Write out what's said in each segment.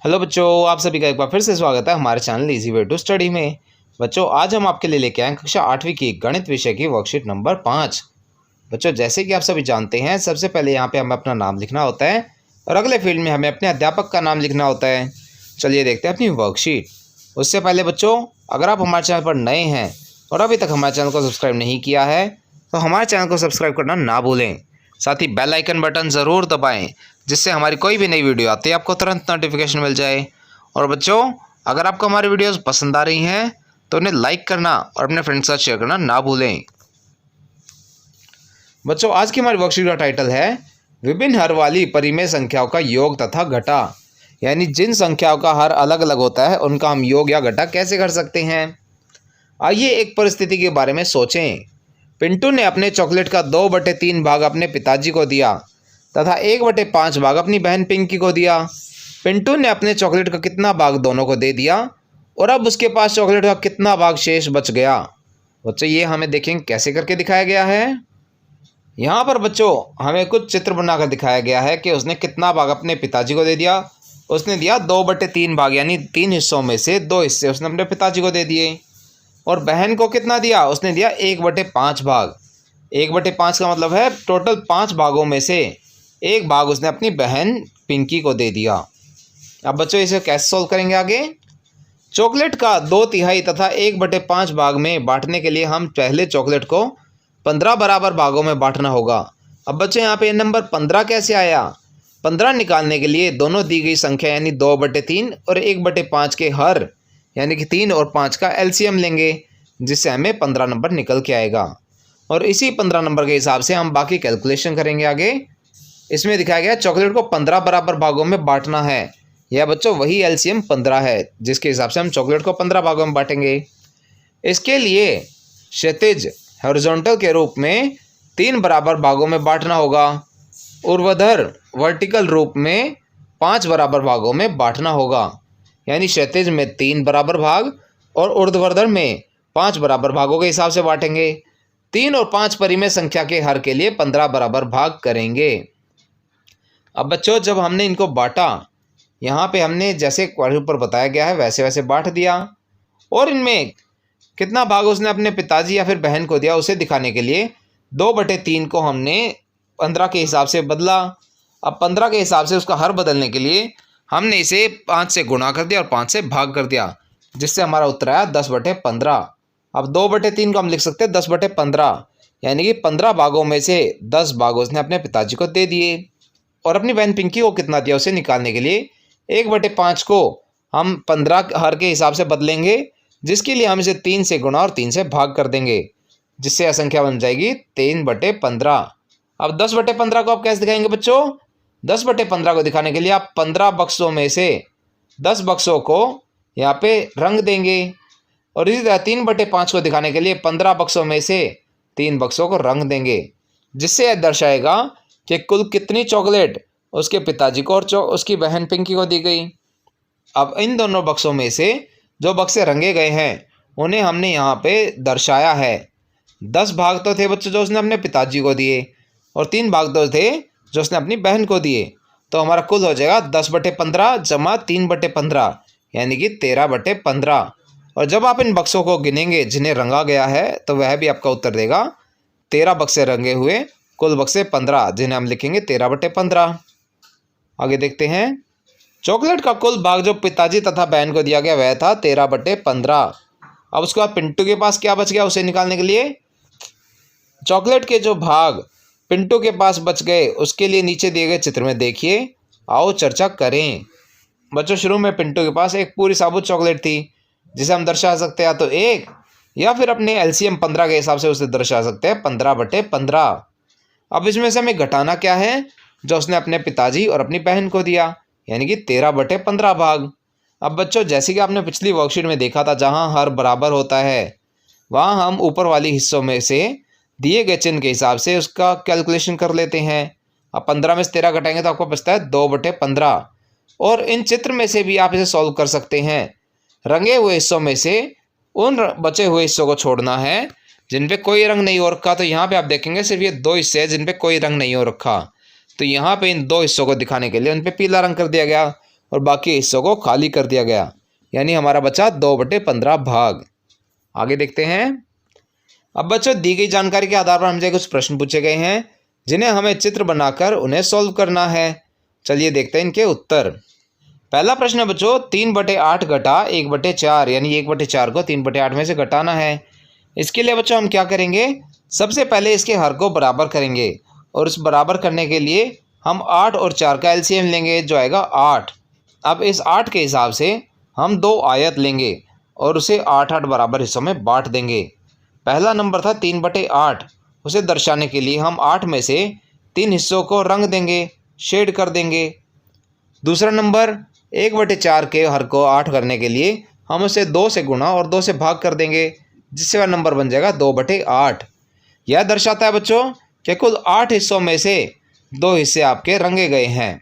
Hello बच्चों, आप सभी का एक बार फिर से स्वागत है हमारे channel easy way to study में। बच्चों, आज हम आपके लिए लेके आए कक्षा 8वीं की गणित विषय की वर्कशीट नंबर 5। बच्चों, जैसे कि आप सभी जानते हैं, सबसे पहले यहाँ पे हमें अपना नाम लिखना होता है और अगले फील्ड में हमें अपने अध्यापक का नाम लिखना होता है। चलिए देखते हैं अपनी वर्कशीट। उससे पहले बच्चों, अगर आप हमारे चैनल पर नए हैं और अभी तक हमारे चैनल को सब्सक्राइब नहीं किया है तो हमारे चैनल को सब्सक्राइब करना ना भूलें। साथ ही बेल आइकन बटन ज़रूर दबाएं, जिससे हमारी कोई भी नई वीडियो आती है आपको तुरंत नोटिफिकेशन मिल जाए। और बच्चों, अगर आपको हमारी वीडियोस पसंद आ रही हैं तो उन्हें लाइक करना और अपने फ्रेंड्स के साथ शेयर करना ना भूलें। बच्चों, आज की हमारी वर्कशीट का टाइटल है विभिन्न हर वाली परिमेय संख्याओं का योग तथा घटा। यानी जिन संख्याओं का हर अलग अलग होता है उनका हम योग या घटा कैसे कर सकते हैं। आइए एक परिस्थिति के बारे में सोचें। पिंटू ने अपने चॉकलेट का 2/3 भाग अपने पिताजी को दिया तथा 1/5 भाग अपनी बहन पिंकी को दिया। पिंटू ने अपने चॉकलेट का कितना भाग दोनों को दे दिया और अब उसके पास चॉकलेट का कितना भाग शेष बच गया। बच्चों, ये हमें देखें कैसे करके दिखाया गया है। यहाँ पर बच्चों हमें कुछ चित्र बनाकर दिखाया गया है कि उसने कितना भाग अपने पिताजी को दे दिया। उसने दिया 2/3 भाग, यानी 3 हिस्सों में से 2 हिस्से उसने अपने पिताजी को दे दिए। और बहन को कितना दिया? उसने दिया 1/5 भाग। 1/5 का मतलब है टोटल 5 भागों में से 1 भाग उसने अपनी बहन पिंकी को दे दिया। अब बच्चों, इसे कैसे सोल्व करेंगे आगे। चॉकलेट का 2/3 तथा 1/5 भाग में बांटने के लिए हम पहले चॉकलेट को 15 बराबर भागों में बांटना होगा। अब बच्चों, यहाँ पे नंबर 15 कैसे आया? 15 निकालने के लिए दोनों दी गई संख्या यानी 2/3 और 1/5 के हर यानी कि 3 और 5 का एलसीएम लेंगे, जिससे हमें 15 नंबर निकल के आएगा। और इसी 15 नंबर के हिसाब से हम बाकी कैलकुलेशन करेंगे आगे। इसमें दिखाया गया चॉकलेट को 15 बराबर भागों में बांटना है। यह बच्चों वही एलसीएम 15 है, जिसके हिसाब से हम चॉकलेट को 15 भागों में बांटेंगे। इसके लिए क्षैतिज हॉरिजॉन्टल के रूप में 3 बराबर भागों में बांटना होगा। ऊर्ध्वाधर वर्टिकल रूप में 5 बराबर भागों में बांटना होगा। यानी क्षैतिज में 3 बराबर भाग और ऊर्ध्वाधर में 5 बराबर भागों के हिसाब से बांटेंगे। 3 और 5 परिमेय संख्या के हर के लिए 15 बराबर भाग करेंगे। अब बच्चों, जब हमने इनको बांटा, यहाँ पे हमने जैसे क्वेश्चन पर बताया गया है वैसे वैसे बांट दिया। और इनमें कितना भाग उसने अपने पिताजी या फिर बहन को दिया उसे दिखाने के लिए 2/3 को हमने 15 के हिसाब से बदला। अब 15 के हिसाब से उसका हर बदलने के लिए हमने इसे 5 से गुणा कर दिया और 5 से भाग कर दिया, जिससे हमारा उत्तर आया 10/15। अब 2/3 को हम लिख सकते हैं 10/15, यानी कि 15 भागों में से 10 भाग उसने अपने पिताजी को दे दिए। और अपनी बहन पिंकी को कितना दिया उसे निकालने के लिए 1/5 को हम 15 हर के हिसाब से बदलेंगे, जिसके लिए हम इसे 3 से गुणा और 3 से भाग कर देंगे, जिससे यह संख्या बन जाएगी 3/15। अब 10/15 को आप कैसे दिखाएंगे बच्चों? 10/15 को दिखाने के लिए आप 15 बक्सों में से 10 बक्सों को यहाँ पे रंग देंगे। और इसी तरह 3/5 को दिखाने के लिए 15 बक्सों में से 3 बक्सों को रंग देंगे, जिससे यह दर्शाएगा कि कुल कितनी चॉकलेट उसके पिताजी को और उसकी बहन पिंकी को दी गई। अब इन दोनों बक्सों में से जो बक्से रंगे गए हैं उन्हें हमने यहाँ पे दर्शाया है। 10 भाग तो थे बच्चों जो उसने अपने पिताजी को दिए और 3 भाग तो थे जो उसने अपनी बहन को दिए। तो हमारा कुल हो जाएगा 10/15 जमा 3/15, यानी कि 13/15। और जब आप इन बक्सों को गिनेंगे जिन्हें रंगा गया है तो वह भी आपका उत्तर देगा। 13 बक्से रंगे हुए, कुल बक्से 15, जिन्हें हम लिखेंगे 13/15। आगे देखते हैं। चॉकलेट का कुल भाग जो पिताजी तथा बहन को दिया गया वह था 13/15। अब उसके बाद पिंटू के पास क्या बच गया उसे निकालने के लिए चॉकलेट के जो भाग पिंटू के पास बच गए उसके लिए नीचे दिए गए चित्र में देखिए। आओ चर्चा करें। बच्चों, शुरू में पिंटू के पास एक पूरी साबुत चॉकलेट थी, जिसे हम दर्शा सकते हैं या तो 1 या फिर अपने एलसीएम 15 के हिसाब से उसे दर्शा सकते हैं 15/15। अब इसमें से हमें घटाना क्या है? जो उसने अपने पिताजी और अपनी बहन को दिया, यानी कि 13/15 भाग। अब बच्चों, जैसे कि आपने पिछली वर्कशीट में देखा था, जहाँ हर बराबर होता है वहाँ हम ऊपर वाली हिस्सों में से दिए गए चिन्ह के हिसाब से उसका कैलकुलेशन कर लेते हैं। अब 15 में से 13 घटाएंगे तो आपको बचता है 2/15। और इन चित्र में से भी आप इसे सॉल्व कर सकते हैं। रंगे हुए हिस्सों में से उन बचे हुए हिस्सों को छोड़ना है जिन पे कोई रंग नहीं हो रखा। तो यहाँ पे आप देखेंगे सिर्फ ये 2 हिस्से हैं जिन पे कोई रंग नहीं हो रखा। तो यहाँ पे इन 2 हिस्सों को दिखाने के लिए उन पे पीला रंग कर दिया गया और बाकी हिस्सों को खाली कर दिया गया, यानी हमारा बचा 2/15 भाग। आगे देखते हैं। अब बच्चों दी गई जानकारी के आधार पर हमसे कुछ प्रश्न पूछे गए हैं जिन्हें हमें चित्र बनाकर उन्हें सॉल्व करना है। चलिए देखते हैं इनके उत्तर। पहला प्रश्न है बच्चों 3/8 घटा 1/4, यानी 1/4 को 3/8 में से घटाना है। इसके लिए बच्चों हम क्या करेंगे, सबसे पहले इसके हर को बराबर करेंगे और उस बराबर करने के लिए हम 8 और 4 का एलसीएम लेंगे जो आएगा 8। अब इस 8 के हिसाब से हम 2 आयत लेंगे और उसे 8-8 बराबर हिस्सों में बांट देंगे। पहला नंबर था 3/8, उसे दर्शाने के लिए हम 8 में से 3 हिस्सों को रंग देंगे, शेड कर देंगे। दूसरा नंबर 1/4 के हर को 8 करने के लिए हम उसे 2 से गुणा और 2 से भाग कर देंगे, जिससे वह नंबर बन जाएगा 2/8। यह दर्शाता है बच्चों कि कुल 8 हिस्सों में से 2 हिस्से आपके रंगे गए हैं।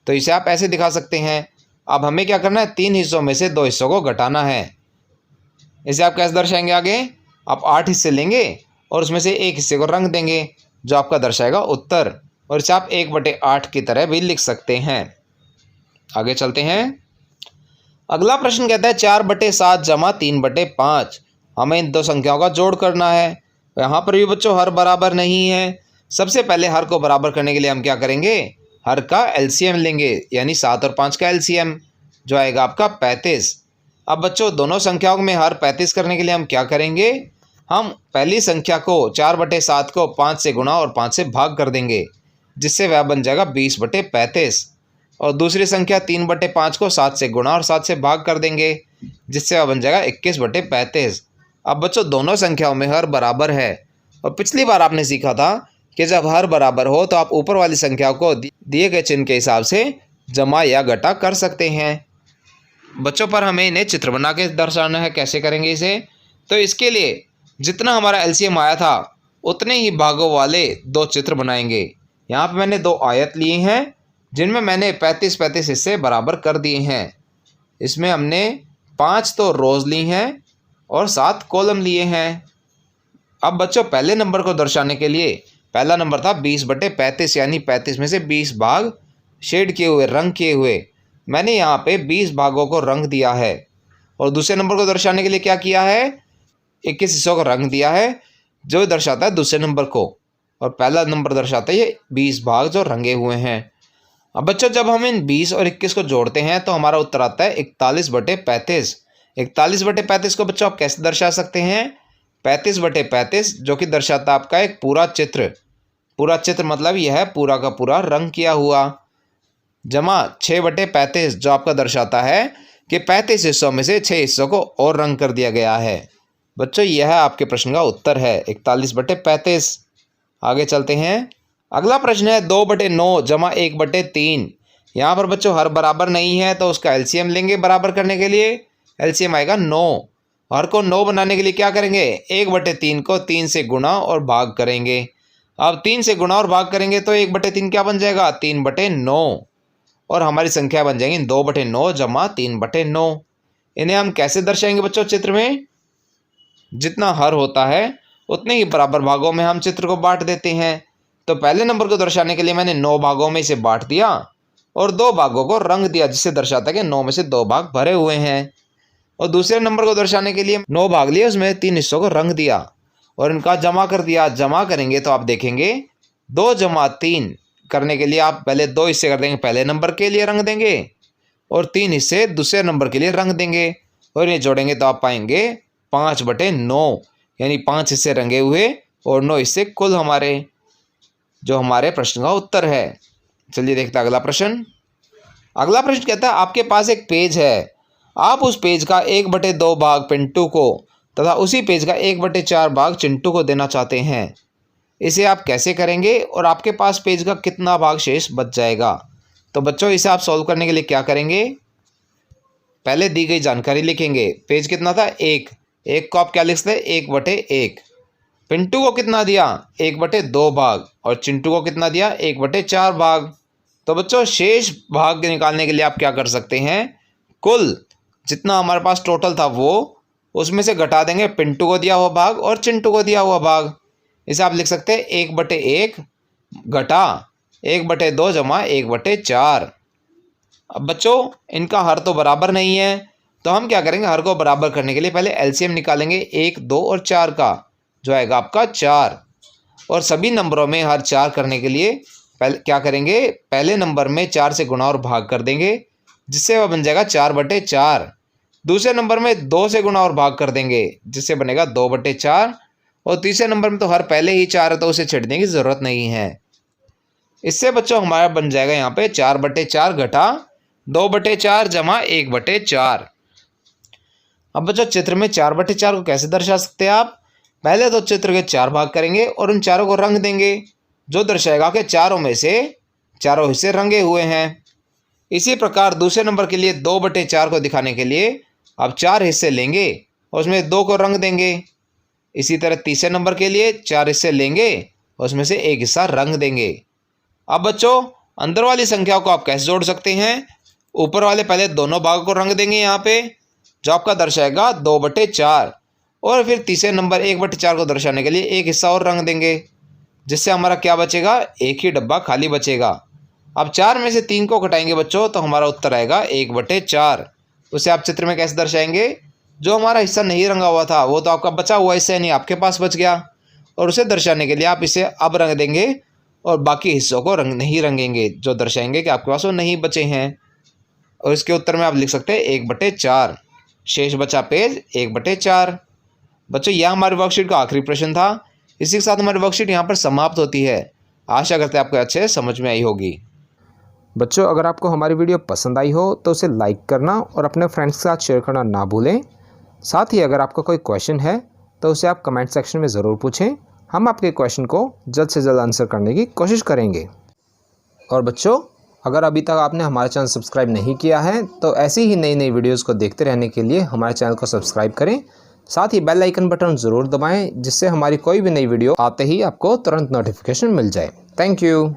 तो इसे आप ऐसे दिखा सकते हैं। अब हमें क्या करना है, 3 हिस्सों में से 2 हिस्सों को घटाना है। इसे आप कैसे दर्शाएंगे, आगे आप 8 हिस्से लेंगे और उसमें से एक हिस्से को रंग देंगे जो आपका दर्शाएगा उत्तर, और इसे आप 1/8 की तरह भी लिख सकते हैं। आगे चलते हैं। अगला प्रश्न कहता है 4/7 जमा 3/5। हमें इन दो संख्याओं का जोड़ करना है। यहाँ पर भी बच्चों हर बराबर नहीं है। सबसे पहले हर को बराबर करने के लिए हम क्या करेंगे, हर का एलसीएम लेंगे, यानी 7 और 5 का एलसीएम जो आएगा आपका 35। अब बच्चों दोनों संख्याओं में हर 35 करने के लिए हम क्या करेंगे, हम पहली संख्या को 4/7 को 5 से गुणा और 5 से भाग कर देंगे, जिससे वह बन जाएगा 20/35। और दूसरी संख्या 3/5 को 7 से गुणा और 7 से भाग कर देंगे, जिससे वह बन जाएगा 21/35। अब बच्चों दोनों संख्याओं में हर बराबर है, और पिछली बार आपने सीखा था कि जब हर बराबर हो तो आप ऊपर वाली संख्या को दिए गए चिन्ह के हिसाब से जमा या घटा कर सकते हैं। बच्चों पर हमें इन्हें चित्र बना के दर्शाना है। कैसे करेंगे इसे, तो इसके लिए जितना हमारा एलसीएम आया था उतने ही भागों वाले 2 चित्र बनाएंगे। यहाँ पे मैंने 2 आयत लिए हैं जिनमें मैंने 35-35 हिस्से बराबर कर दिए हैं। इसमें हमने 5 तो रोज़ ली हैं और 7 कॉलम लिए हैं। अब बच्चों पहले नंबर को दर्शाने के लिए पहला नंबर था 20/35, यानी 35 में से 20 भाग शेड किए हुए, रंग किए हुए। मैंने यहाँ पे 20 भागों को रंग दिया है। और दूसरे नंबर को दर्शाने के लिए क्या किया है, 21 हिस्सों को रंग दिया है जो दर्शाता है दूसरे नंबर को, और पहला नंबर दर्शाता है ये 20 भाग जो रंगे हुए हैं। अब बच्चों जब हम इन 20 और 21 को जोड़ते हैं तो हमारा उत्तर आता है 41/35। 41/35 को बच्चों आप कैसे दर्शा सकते हैं, 35/35 जो कि दर्शाता है आपका एक पूरा चित्र। पूरा चित्र मतलब यह है पूरा का पूरा रंग किया हुआ, जमा 6/35 जो आपका दर्शाता है कि 35 हिस्सों में से 6 हिस्सों को और रंग कर दिया गया है। बच्चों यह आपके प्रश्न का उत्तर है 41/35। आगे चलते हैं। अगला प्रश्न है 2/9 जमा 1/3। यहाँ पर बच्चों हर बराबर नहीं है तो उसका एलसीएम लेंगे बराबर करने के लिए। एलसीएम आएगा 9। हर को 9 बनाने के लिए क्या करेंगे, 1/3 को 3 से गुणा और भाग करेंगे। अब 3 से गुणा और भाग करेंगे तो 1/3 क्या बन जाएगा, 3/9, और हमारी संख्या बन जाएंगी 2/9 जमा 3/9। इन्हें हम कैसे दर्शाएंगे बच्चों चित्र में, जितना हर होता है उतने ही बराबर भागों में हम चित्र को बांट देते हैं। तो पहले नंबर को दर्शाने के लिए मैंने 9 भागों में इसे बांट दिया और 2 भागों को रंग दिया, जिससे दर्शाता है कि 9 में से 2 भाग भरे हुए हैं। और दूसरे नंबर को दर्शाने के लिए 9 भाग लिए, उसमें 3 हिस्सों को रंग दिया और इनका जमा कर दिया। जमा करेंगे तो आप देखेंगे 2 जमा 3 करने के लिए आप पहले 2 हिस्से कर देंगे, पहले नंबर के लिए रंग देंगे और 3 हिस्से दूसरे नंबर के लिए रंग देंगे, और ये जोड़ेंगे तो आप पाएंगे 5/9, यानी 5 हिस्से रंगे हुए और 9 हिस्से कुल हमारे, जो हमारे प्रश्न का उत्तर है। चलिए देखते हैं अगला प्रश्न। अगला प्रश्न कहता है आपके पास एक पेज है, आप उस पेज का 1/2 भाग पिंटू को तथा उसी पेज का 1/4 भाग चिंटू को देना चाहते हैं। इसे आप कैसे करेंगे और आपके पास पेज का कितना भाग शेष बच जाएगा। तो बच्चों इसे आप सॉल्व करने के लिए क्या करेंगे, पहले दी गई जानकारी लिखेंगे। पेज कितना था, 1 को आप क्या लिखते हैं, 1/1। पिंटू को कितना दिया, 1/2 भाग, और चिंटू को कितना दिया, 1/4 भाग। तो बच्चों शेष भाग निकालने के लिए आप क्या कर सकते हैं, कुल जितना हमारे पास टोटल था वो उसमें से घटा देंगे पिंटू को दिया हुआ भाग और चिंटू को दिया हुआ भाग। इसे आप लिख सकते हैं 1/1 घटा 1/2 जमा 1/4। अब बच्चों इनका हर तो बराबर नहीं है, तो हम क्या करेंगे, हर को बराबर करने के लिए पहले एलसीएम निकालेंगे 1, 2 और 4 का, जो आएगा आपका 4। और सभी नंबरों में हर 4 करने के लिए पहले क्या करेंगे, पहले नंबर में 4 से गुणा और भाग कर देंगे, जिससे वह बन जाएगा 4/4। दूसरे नंबर में 2 से गुणा और भाग कर देंगे, जिससे बनेगा 2/4। और तीसरे नंबर में तो हर पहले ही 4 है, तो उसे छेड़ने की ज़रूरत नहीं है। इससे बच्चों हमारा बन जाएगा यहाँ पे 4/4 घटा 2/4 जमा 1/4। अब बच्चों चित्र में 4/4 को कैसे दर्शा सकते हैं आप, पहले तो चित्र के 4 भाग करेंगे और उन चारों को रंग देंगे, जो दर्शाएगा कि चारों में से चारों हिस्से रंगे हुए हैं। इसी प्रकार दूसरे नंबर के लिए 2/4 को दिखाने के लिए अब 4 हिस्से लेंगे और उसमें 2 को रंग देंगे। इसी तरह तीसरे नंबर के लिए 4 हिस्से लेंगे और उसमें से 1 हिस्सा रंग देंगे। अब बच्चों अंदर वाली संख्याओं को आप कैसे जोड़ सकते हैं, ऊपर वाले पहले दोनों भागों को रंग देंगे यहाँ पे, जो आपका दर्शाएगा 2/4, और फिर तीसरे नंबर 1/4 को दर्शाने के लिए 1 हिस्सा और रंग देंगे, जिससे हमारा क्या बचेगा, एक ही डब्बा खाली बचेगा। अब 4 में से 3 को घटाएंगे बच्चों, तो हमारा उत्तर आएगा 1/4। उसे आप चित्र में कैसे दर्शाएंगे, जो हमारा हिस्सा नहीं रंगा हुआ था वो तो आपका बचा हुआ हिस्सा नहीं आपके पास बच गया, और उसे दर्शाने के लिए आप इसे अब रंग देंगे और बाकी हिस्सों को नहीं रंगेंगे, जो दर्शाएंगे कि आपके पास वो नहीं बचे हैं। और इसके उत्तर में आप लिख सकते हैं 1/4, शेष बचा पेज 1/4। बच्चों यह हमारे वर्कशीट का आखिरी प्रश्न था। इसी के साथ हमारी वर्कशीट यहाँ पर समाप्त होती है। आशा करते हैं आपको अच्छे से समझ में आई होगी। बच्चों अगर आपको हमारी वीडियो पसंद आई हो तो उसे लाइक करना और अपने फ्रेंड्स के साथ शेयर करना ना भूलें। साथ ही अगर आपका कोई क्वेश्चन है तो उसे आप कमेंट सेक्शन में ज़रूर पूछें, हम आपके क्वेश्चन को जल्द से जल्द आंसर करने की कोशिश करेंगे। और बच्चों अगर अभी तक आपने हमारा चैनल सब्सक्राइब नहीं किया है तो ऐसी ही नई नई वीडियोज़ को देखते रहने के लिए हमारे चैनल को सब्सक्राइब करें। साथ ही बेल आइकन बटन ज़रूर दबाएं, जिससे हमारी कोई भी नई वीडियो आते ही आपको तुरंत नोटिफिकेशन मिल जाए। Thank you.